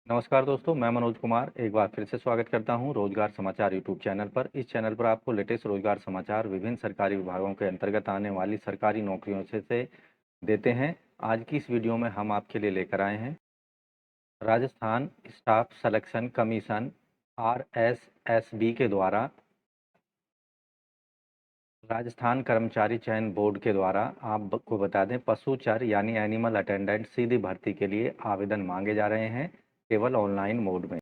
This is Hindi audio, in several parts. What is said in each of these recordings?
नमस्कार दोस्तों, मैं मनोज कुमार एक बार फिर से स्वागत करता हूं रोजगार समाचार यूट्यूब चैनल पर। इस चैनल पर आपको लेटेस्ट रोजगार समाचार विभिन्न सरकारी विभागों के अंतर्गत आने वाली सरकारी नौकरियों से देते हैं। आज की इस वीडियो में हम आपके लिए लेकर आए हैं Rajasthan staff selection commission RSSB के द्वारा राजस्थान कर्मचारी चयन बोर्ड के द्वारा आपको बता दें, पशुचर यानी एनिमल अटेंडेंट सीधी भर्ती के लिए आवेदन मांगे जा रहे हैं, केवल ऑनलाइन मोड में।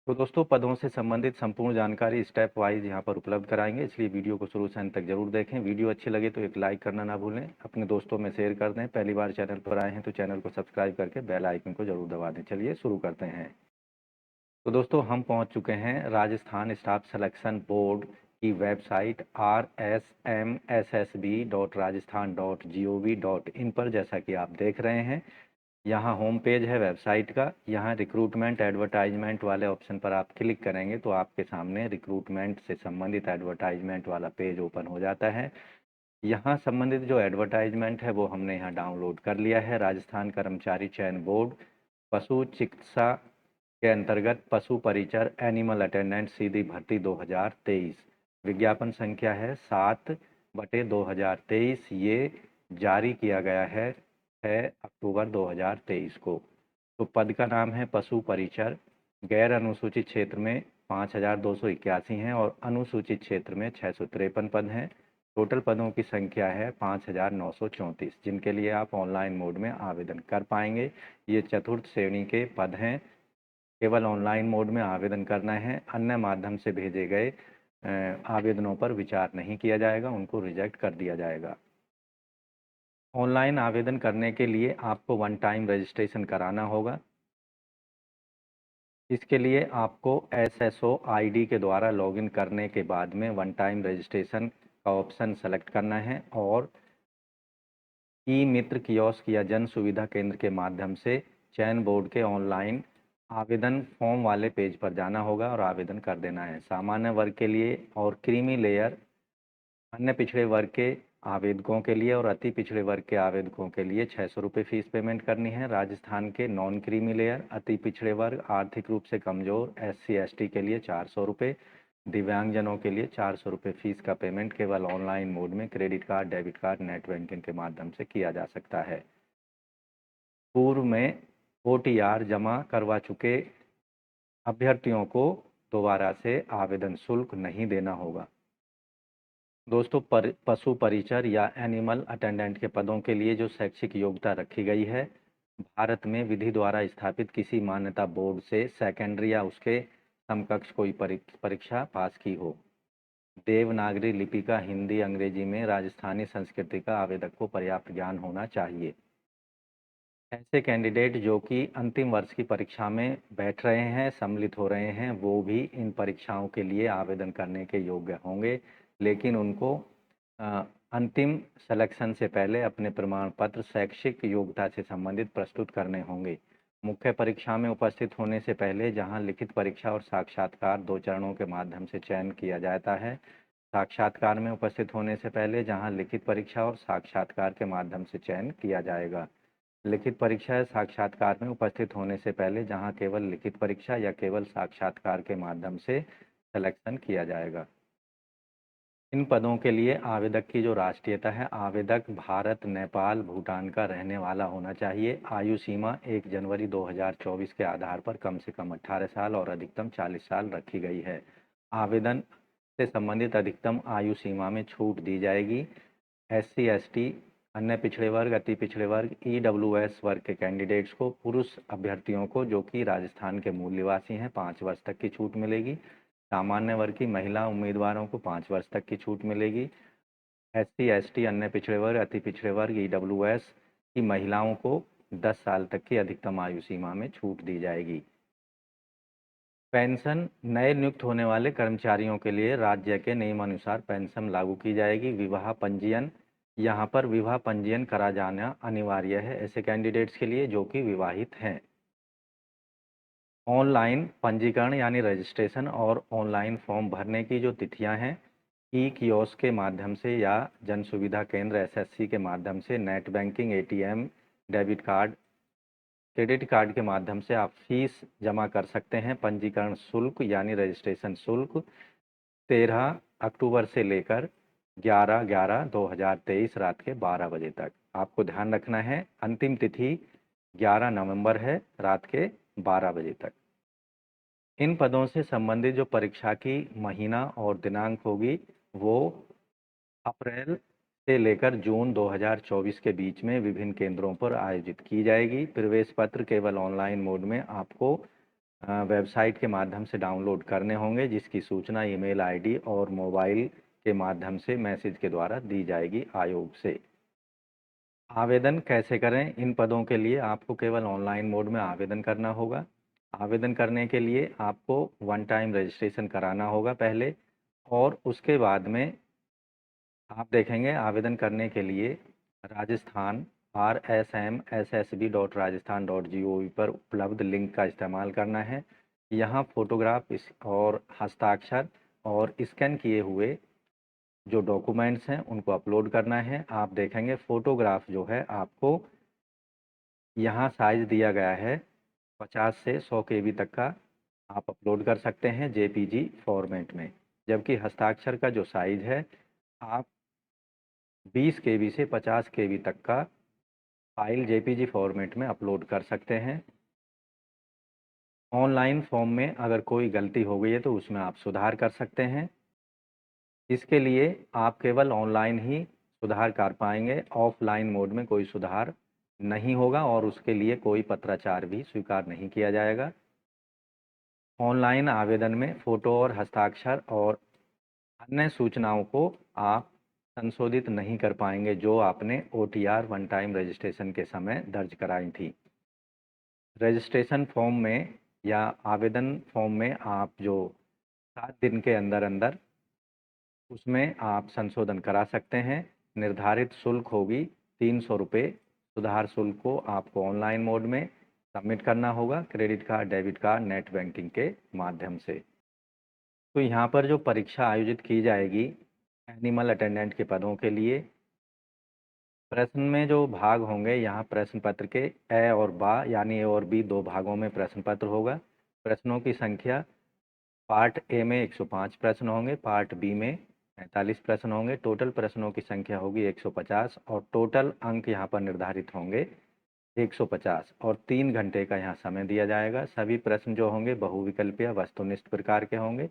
तो दोस्तों, पदों से संबंधित संपूर्ण जानकारी स्टेप वाइज यहाँ पर उपलब्ध कराएंगे, इसलिए वीडियो को शुरू से अंत तक जरूर देखें। वीडियो अच्छी लगे तो एक लाइक करना ना भूलें, अपने दोस्तों में शेयर कर दें। पहली बार चैनल पर आए हैं तो चैनल को सब्सक्राइब करके बेल आइकन को जरूर दबा दें। चलिए शुरू करते हैं। तो दोस्तों, हम पहुँच चुके हैं राजस्थान स्टाफ सिलेक्शन बोर्ड की वेबसाइट rsmssb.rajasthan.gov.in पर। जैसा कि आप देख रहे हैं, यहाँ होम पेज है वेबसाइट का। यहाँ रिक्रूटमेंट एडवर्टाइजमेंट वाले ऑप्शन पर आप क्लिक करेंगे तो आपके सामने रिक्रूटमेंट से संबंधित एडवर्टाइजमेंट वाला पेज ओपन हो जाता है। यहाँ संबंधित जो एडवर्टाइजमेंट है वो हमने यहाँ डाउनलोड कर लिया है। राजस्थान कर्मचारी चयन बोर्ड पशु चिकित्सा के अंतर्गत पशु परिचर एनिमल अटेंडेंट सीधी भर्ती 2023। विज्ञापन संख्या है 7/2023। ये जारी किया गया है 6 अक्टूबर 2023 को। तो पद का नाम है पशु परिचर। गैर अनुसूचित क्षेत्र में 5281 हैं और अनुसूचित क्षेत्र में 653 पद हैं। टोटल पदों की संख्या है 5934, जिनके लिए आप ऑनलाइन मोड में आवेदन कर पाएंगे। ये चतुर्थ श्रेणी के पद हैं। केवल ऑनलाइन मोड में आवेदन करना है। अन्य माध्यम से भेजे गए आवेदनों पर विचार नहीं किया जाएगा, उनको रिजेक्ट कर दिया जाएगा। ऑनलाइन आवेदन करने के लिए आपको वन टाइम रजिस्ट्रेशन कराना होगा। इसके लिए आपको SSO ID के द्वारा लॉगिन करने के बाद में वन टाइम रजिस्ट्रेशन का ऑप्शन सेलेक्ट करना है और ई मित्र कियोस्क या जन सुविधा केंद्र के माध्यम से चयन बोर्ड के ऑनलाइन आवेदन फॉर्म वाले पेज पर जाना होगा और आवेदन कर देना है। सामान्य वर्ग के लिए और क्रीमी लेयर अन्य पिछड़े वर्ग के आवेदकों के लिए और अति पिछड़े वर्ग के आवेदकों के लिए 600 रुपये फीस पेमेंट करनी है। राजस्थान के नॉन क्रीमी लेयर, अति पिछड़े वर्ग, आर्थिक रूप से कमजोर SC ST के लिए 400 रुपये, दिव्यांगजनों के लिए 400 रुपये फीस का पेमेंट केवल ऑनलाइन मोड में credit card, debit card, net banking के माध्यम से किया जा सकता है। पूर्व में OTR जमा करवा चुके अभ्यर्थियों को दोबारा से आवेदन शुल्क नहीं देना होगा। दोस्तों, पशु परिचर या एनिमल अटेंडेंट के पदों के लिए जो शैक्षिक योग्यता रखी गई है, भारत में विधि द्वारा स्थापित किसी मान्यता बोर्ड से सेकेंडरी या उसके समकक्ष कोई परीक्षा पास की हो। देवनागरी लिपि का हिंदी अंग्रेजी में राजस्थानी संस्कृति का आवेदक को पर्याप्त ज्ञान होना चाहिए। ऐसे कैंडिडेट जो कि अंतिम वर्ष की परीक्षा में बैठ रहे हैं, सम्मिलित हो रहे हैं, वो भी इन परीक्षाओं के लिए आवेदन करने के योग्य होंगे, लेकिन उनको अंतिम सिलेक्शन से पहले अपने प्रमाण पत्र शैक्षिक योग्यता से संबंधित प्रस्तुत करने होंगे। मुख्य परीक्षा में उपस्थित होने से पहले जहां लिखित परीक्षा और साक्षात्कार 2 चरणों के माध्यम से चयन किया जाता है, साक्षात्कार में उपस्थित होने से पहले जहां लिखित परीक्षा और साक्षात्कार के माध्यम से चयन किया जाएगा। लिखित परीक्षा या साक्षात्कार में उपस्थित होने से पहले जहां केवल लिखित परीक्षा या केवल साक्षात्कार के माध्यम से सिलेक्शन किया जाएगा। इन पदों के लिए आवेदक की जो राष्ट्रीयता है, आवेदक भारत, नेपाल, भूटान का रहने वाला होना चाहिए। आयु सीमा 1 जनवरी 2024 के आधार पर कम से कम 18 साल और अधिकतम 40 साल रखी गई है। आवेदन से संबंधित अधिकतम आयु सीमा में छूट दी जाएगी। SC ST, अन्य पिछड़े वर्ग, अति पिछड़े वर्ग, EWS वर्ग के कैंडिडेट्स को, पुरुष अभ्यर्थियों को जो कि राजस्थान के मूल निवासी हैं, 5 वर्ष तक की छूट मिलेगी। सामान्य वर्ग की महिला उम्मीदवारों को 5 वर्ष तक की छूट मिलेगी। SC ST, अन्य पिछड़े वर्ग, अति पिछड़े वर्ग, EWS की महिलाओं को 10 साल तक की अधिकतम आयु सीमा में छूट दी जाएगी। पेंशन नए नियुक्त होने वाले कर्मचारियों के लिए राज्य के नियमानुसार पेंशन लागू की जाएगी। विवाह पंजीयन, यहाँ पर विवाह पंजीयन करा जाना अनिवार्य है ऐसे कैंडिडेट्स के लिए जो कि विवाहित हैं। ऑनलाइन पंजीकरण यानी रजिस्ट्रेशन और ऑनलाइन फॉर्म भरने की जो तिथियां हैं, ई कियोस्क के माध्यम से या जन सुविधा केंद्र SSC के माध्यम से, net banking, ATM, debit card credit card के माध्यम से आप फीस जमा कर सकते हैं। पंजीकरण शुल्क यानी रजिस्ट्रेशन शुल्क 13 अक्टूबर से लेकर 11/11/2023 रात के 12 बजे तक। आपको ध्यान रखना है, अंतिम तिथि 11 नवंबर है, रात के 12 बजे तक। इन पदों से संबंधित जो परीक्षा की महीना और दिनांक होगी वो अप्रैल से लेकर जून 2024 के बीच में विभिन्न केंद्रों पर आयोजित की जाएगी। प्रवेश पत्र केवल ऑनलाइन मोड में आपको वेबसाइट के माध्यम से डाउनलोड करने होंगे, जिसकी सूचना ईमेल आईडी और मोबाइल के माध्यम से मैसेज के द्वारा दी जाएगी आयोग से। आवेदन कैसे करें? इन पदों के लिए आपको केवल ऑनलाइन मोड में आवेदन करना होगा। आवेदन करने के लिए आपको वन टाइम रजिस्ट्रेशन कराना होगा पहले, और उसके बाद में आप देखेंगे आवेदन करने के लिए राजस्थान rsmssb.rajasthan.gov पर उपलब्ध लिंक का इस्तेमाल करना है। यहाँ फोटोग्राफ और हस्ताक्षर और स्कैन किए हुए जो डॉक्यूमेंट्स हैं उनको अपलोड करना है। आप देखेंगे फोटोग्राफ जो है आपको यहाँ साइज दिया गया है 50 से 100 KB तक का आप अपलोड कर सकते हैं JPG फॉर्मेट में, जबकि हस्ताक्षर का जो साइज है आप 20 KB से 50 KB तक का फाइल JPG फॉर्मेट में अपलोड कर सकते हैं। ऑनलाइन फॉर्म में अगर कोई गलती हो गई है तो उसमें आप सुधार कर सकते हैं। इसके लिए आप केवल ऑनलाइन ही सुधार कर पाएंगे, ऑफलाइन मोड में कोई सुधार नहीं होगा और उसके लिए कोई पत्राचार भी स्वीकार नहीं किया जाएगा। ऑनलाइन आवेदन में फ़ोटो और हस्ताक्षर और अन्य सूचनाओं को आप संशोधित नहीं कर पाएंगे जो आपने OTR वन टाइम रजिस्ट्रेशन के समय दर्ज कराई थी। रजिस्ट्रेशन फॉर्म में या आवेदन फॉर्म में आप जो 7 दिन के अंदर अंदर उसमें आप संशोधन करा सकते हैं। निर्धारित शुल्क होगी 300 रुपये। सुधार शुल्क को आपको ऑनलाइन मोड में सबमिट करना होगा, credit card, debit card, net banking के माध्यम से। तो यहाँ पर जो परीक्षा आयोजित की जाएगी एनिमल अटेंडेंट के पदों के लिए, प्रश्न में जो भाग होंगे यहाँ प्रश्न पत्र के ए और बा यानी ए और बी 2 भागों में प्रश्न पत्र होगा। प्रश्नों की संख्या पार्ट ए में 105 प्रश्न होंगे, पार्ट बी में 45 प्रश्न होंगे। टोटल प्रश्नों की संख्या होगी 150 और टोटल अंक यहाँ पर निर्धारित होंगे 150 और 3 घंटे का यहाँ समय दिया जाएगा। सभी प्रश्न जो होंगे बहुविकल्पीय वस्तुनिष्ठ प्रकार के होंगे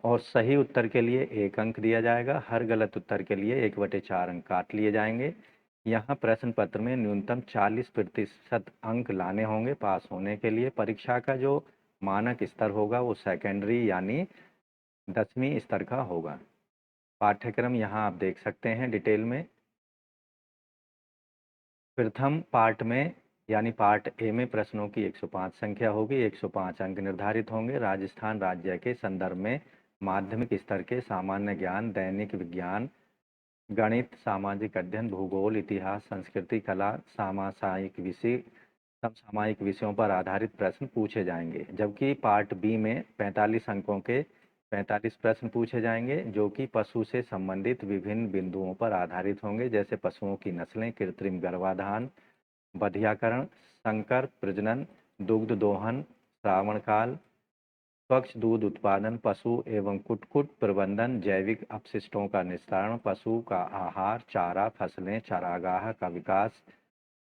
और सही उत्तर के लिए 1 अंक दिया जाएगा। हर गलत उत्तर के लिए 1/4 अंक काट लिए जाएंगे। यहाँ प्रश्न पत्र में न्यूनतम 40% अंक लाने होंगे पास होने के लिए। परीक्षा का जो मानक स्तर होगा वो सेकेंडरी यानी 10वीं स्तर का होगा। पाठ्यक्रम यहाँ आप देख सकते हैं डिटेल में। प्रथम पार्ट में यानी पार्ट ए में प्रश्नों की 105 संख्या होगी, 105 अंक निर्धारित होंगे। राजस्थान राज्य के संदर्भ में माध्यमिक स्तर के सामान्य ज्ञान, दैनिक विज्ञान, गणित, सामाजिक अध्ययन, भूगोल, इतिहास, संस्कृति, कला, समसामयिक विषयों पर आधारित प्रश्न पूछे जाएंगे। जबकि पार्ट बी में 45 अंकों के 45 प्रश्न पूछे जाएंगे जो कि पशु से संबंधित विभिन्न बिंदुओं पर आधारित होंगे, जैसे पशुओं की नस्लें, कृत्रिम गर्भाधान, बधियाकरण, संकर प्रजनन, दुग्ध दोहन, श्रावण काल, स्वच्छ दूध उत्पादन, पशु एवं कुक्कुट प्रबंधन, जैविक अपशिष्टों का निस्तारण, पशु का आहार, चारा, फसलें, चारागाह का विकास,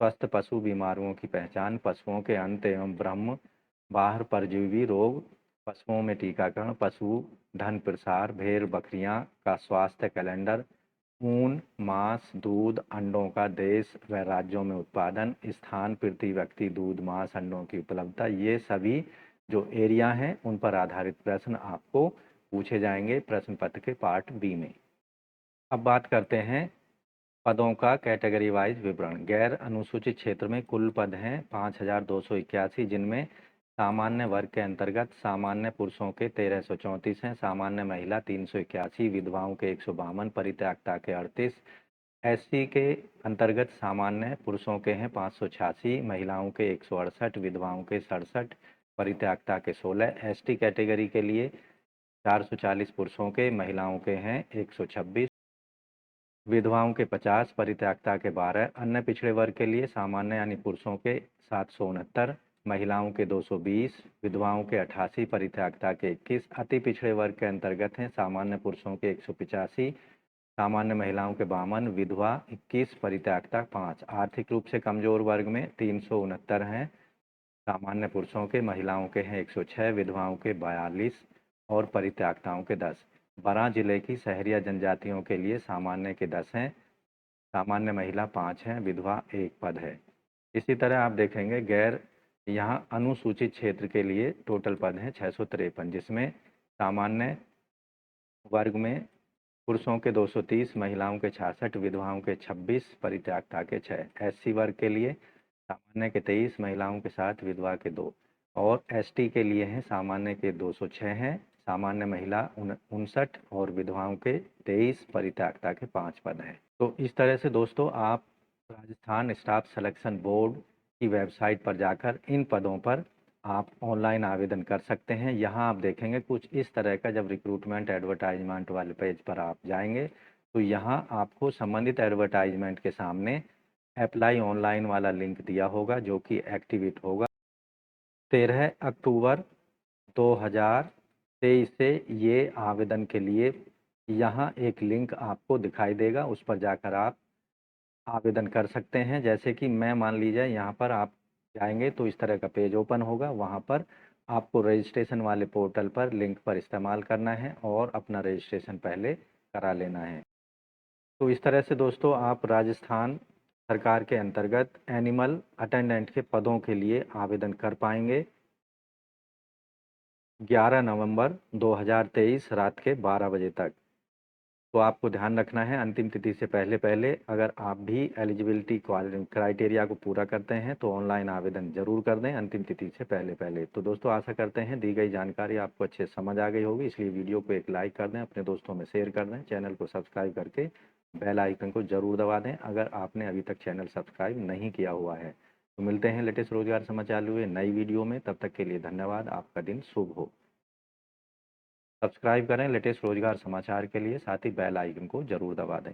स्वस्थ पशु, बीमारियों की पहचान, पशुओं के अंत एवं ब्रह्म बाहर, परजीवी रोग, पशुओं में टीकाकरण, पशु धन प्रसार, भेड़ बकरियां का स्वास्थ्य कैलेंडर, ऊन, मांस, दूध, अंडों का देश व राज्यों में उत्पादन, स्थान, प्रति व्यक्ति दूध, मांस, अंडों की उपलब्धता, ये सभी जो एरिया हैं उन पर आधारित प्रश्न आपको पूछे जाएंगे प्रश्न पत्र के पार्ट बी में। अब बात करते हैं पदों का कैटेगरी वाइज विवरण। गैर अनुसूचित क्षेत्र में कुल पद हैं 5281, जिनमें सामान्य वर्ग के अंतर्गत सामान्य पुरुषों के 1334 हैं, सामान्य महिला 381, विधवाओं के 152, परित्यक्ता के 38, SC के अंतर्गत सामान्य पुरुषों के हैं 586, महिलाओं के 168, विधवाओं के 67, परित्यक्ता के 16। ST कैटेगरी के लिए 440 पुरुषों के, महिलाओं के हैं 126। विधवाओं के 50, परित्यक्ता के 12, अन्य पिछड़े वर्ग के लिए सामान्य यानी पुरुषों के 769, महिलाओं के 220, विधवाओं के 88, परित्यक्ता के 21, अति पिछड़े वर्ग के अंतर्गत हैं सामान्य पुरुषों के 185, सामान्य महिलाओं के 52, विधवा 21, परित्यक्ता 5। आर्थिक रूप से कमजोर वर्ग में 369 हैं, सामान्य पुरुषों के, महिलाओं के हैं 106, विधवाओं के 42 और परित्यक्ताओं के 10। बरां जिले की शहरिया जनजातियों के लिए सामान्य के 10 हैं, सामान्य महिला 5 हैं, विधवा 1 पद है। इसी तरह आप देखेंगे गैर यहाँ अनुसूचित क्षेत्र के लिए टोटल पद हैं 653, जिसमें सामान्य वर्ग में पुरुषों के 230, महिलाओं के 66, विधवाओं के 26, परित्यक्ता के 6। एससी वर्ग के लिए सामान्य के 23, महिलाओं के 7, विधवा के 2 और एसटी के लिए हैं सामान्य के 206 हैं, सामान्य महिला 59 और विधवाओं के 23, परित्यक्ता के 5 पद हैं। तो इस तरह से दोस्तों आप राजस्थान स्टाफ सिलेक्शन बोर्ड की वेबसाइट पर जाकर इन पदों पर आप ऑनलाइन आवेदन कर सकते हैं। यहाँ आप देखेंगे कुछ इस तरह का, जब रिक्रूटमेंट एडवर्टाइजमेंट वाले पेज पर आप जाएंगे तो यहाँ आपको संबंधित एडवर्टाइजमेंट के सामने अप्लाई ऑनलाइन वाला लिंक दिया होगा, जो कि एक्टिवेट होगा 13 अक्टूबर 2023 से। ये आवेदन के लिए यहाँ एक लिंक आपको दिखाई देगा, उस पर जाकर आप आवेदन कर सकते हैं। जैसे कि मैं मान लीजिए यहाँ पर आप जाएंगे तो इस तरह का पेज ओपन होगा, वहाँ पर आपको रजिस्ट्रेशन वाले पोर्टल पर लिंक पर इस्तेमाल करना है और अपना रजिस्ट्रेशन पहले करा लेना है। तो इस तरह से दोस्तों आप राजस्थान सरकार के अंतर्गत एनिमल अटेंडेंट के पदों के लिए आवेदन कर पाएंगे 11 नवंबर 2023 रात के 12 बजे तक। तो आपको ध्यान रखना है अंतिम तिथि से पहले पहले अगर आप भी एलिजिबिलिटी क्राइटेरिया को पूरा करते हैं तो ऑनलाइन आवेदन जरूर कर दें अंतिम तिथि से पहले पहले। तो दोस्तों आशा करते हैं दी गई जानकारी आपको अच्छे से समझ आ गई होगी, इसलिए वीडियो को एक लाइक कर दें, अपने दोस्तों में शेयर कर दें, चैनल को सब्सक्राइब करके बेल आइकन को जरूर दबा दें अगर आपने अभी तक चैनल सब्सक्राइब नहीं किया हुआ है। तो मिलते हैं लेटेस्ट रोजगार समाचार हुए नई वीडियो में, तब तक के लिए धन्यवाद। आपका दिन शुभ हो। सब्सक्राइब करें लेटेस्ट रोजगार समाचार के लिए, साथ ही बेल आइकन को जरूर दबा दें।